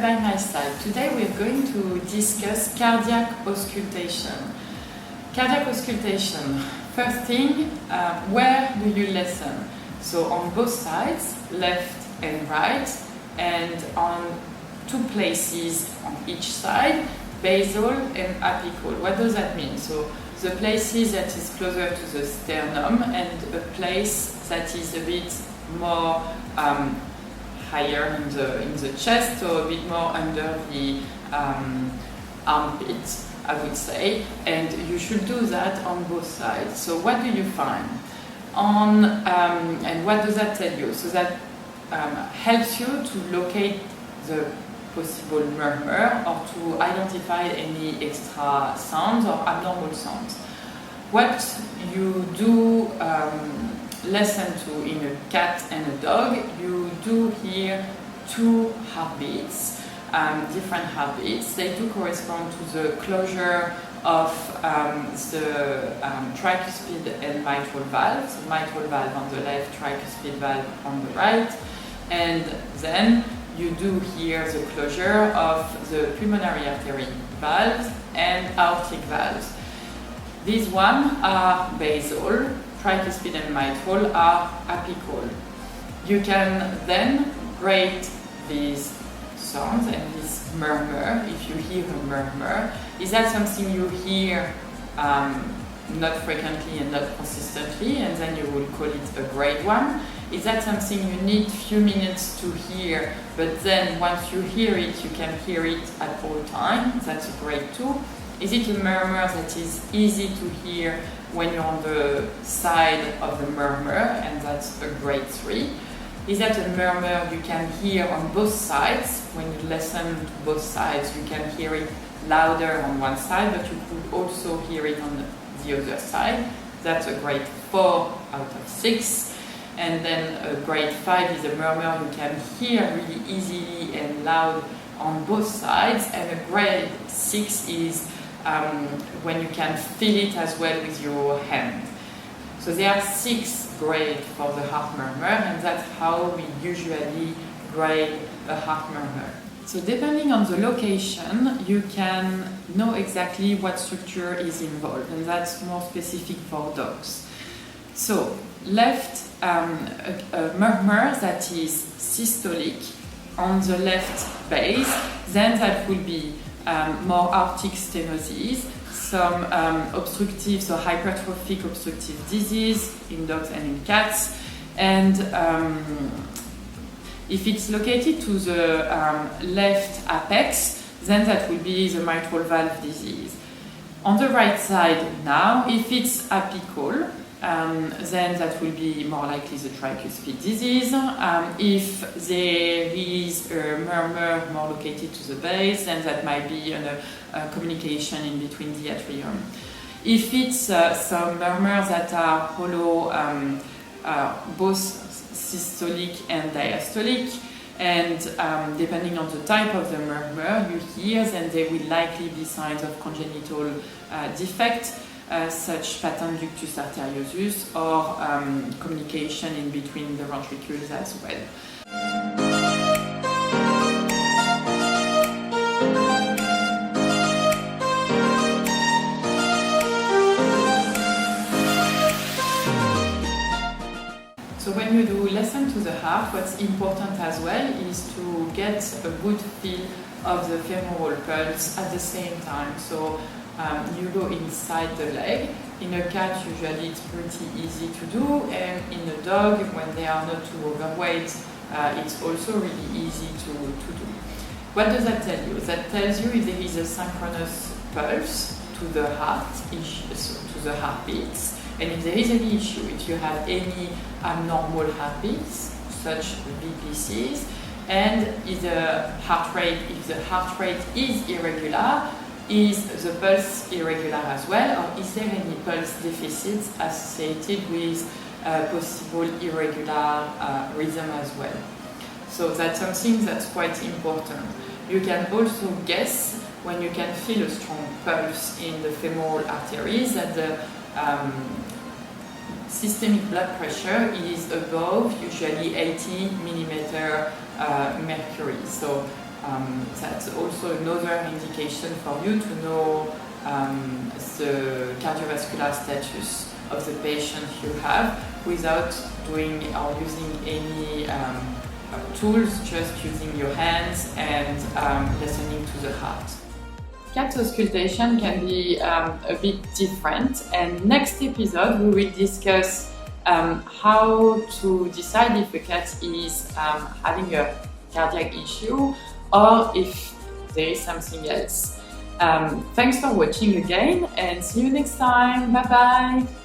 By My Side. Today we're going to discuss cardiac auscultation. Cardiac auscultation, first thing, where do you listen? So on both sides, left and right, and on two places on each side, basal and apical. What does that mean? So the places that is closer to the sternum and a place that is a bit more higher in the chest, so a bit more under the armpit, I would say, and you should do that on both sides. So what do you find? And what does that tell you? So that helps you to locate the possible murmur or to identify any extra sounds or abnormal sounds. What you do listen to in a cat and a dog, you do hear two heartbeats, different heartbeats. They do correspond to the closure of the tricuspid and mitral valve. So mitral valve on the left, tricuspid valve on the right, and then you do hear the closure of the pulmonary artery valves and aortic valves. These ones are basal, tricuspid and mitral are apical. You can then grade these sounds and this murmur, if you hear a murmur. Is that something you hear not frequently and not consistently, and then you will call it a grade 1? Is that something you need few minutes to hear, but then once you hear it, you can hear it at all times? That's a grade 2. Is it a murmur that is easy to hear when you're on the side of the murmur, and that's a grade 3? Is that a murmur you can hear on both sides? When you listen to both sides, you can hear it louder on one side, but you could also hear it on the other side. That's a grade 4 out of 6. And then a grade 5 is a murmur you can hear really easily and loud on both sides. And a grade 6 is when you can feel it as well with your hand. So there are 6 grades for the heart murmur, and that's how we usually grade a heart murmur. So depending on the location, you can know exactly what structure is involved, and that's more specific for dogs. So left, a murmur that is systolic on the left base, then that will be more aortic stenosis, some obstructive, so hypertrophic obstructive disease in dogs and in cats, and if it's located to the left apex, then that will be the mitral valve disease. On the right side now, if it's apical, then that will be more likely the tricuspid disease. If there is a murmur more located to the base, then that might be a communication in between the atrium. If it's some murmurs that are hollow, both systolic and diastolic, and depending on the type of the murmur you hear, then there will likely be signs of congenital defect, such patent ductus arteriosus, or communication in between the ventricles as well. So when you do listen to the heart, what's important as well is to get a good feel of the femoral pulse at the same time. So you go inside the leg. In a cat, usually it's pretty easy to do, and in a dog, when they are not too overweight, it's also really easy to do. What does that tell you? That tells you if there is a synchronous pulse to the heart, to the heartbeats, and if there is any issue, if you have any abnormal heartbeats, such VPCs, and if the heart rate is irregular, is the pulse irregular as well, or is there any pulse deficits associated with possible irregular rhythm as well? So that's something that's quite important. You can also guess when you can feel a strong pulse in the femoral arteries that the systemic blood pressure is above usually 80 millimeter mercury. So That's also another indication for you to know the cardiovascular status of the patient you have without doing or using any tools, just using your hands and listening to the heart. Cat auscultation can be a bit different, and next episode we will discuss how to decide if a cat is having a cardiac issue or if there is something else. Thanks for watching again, and see you next time. Bye bye!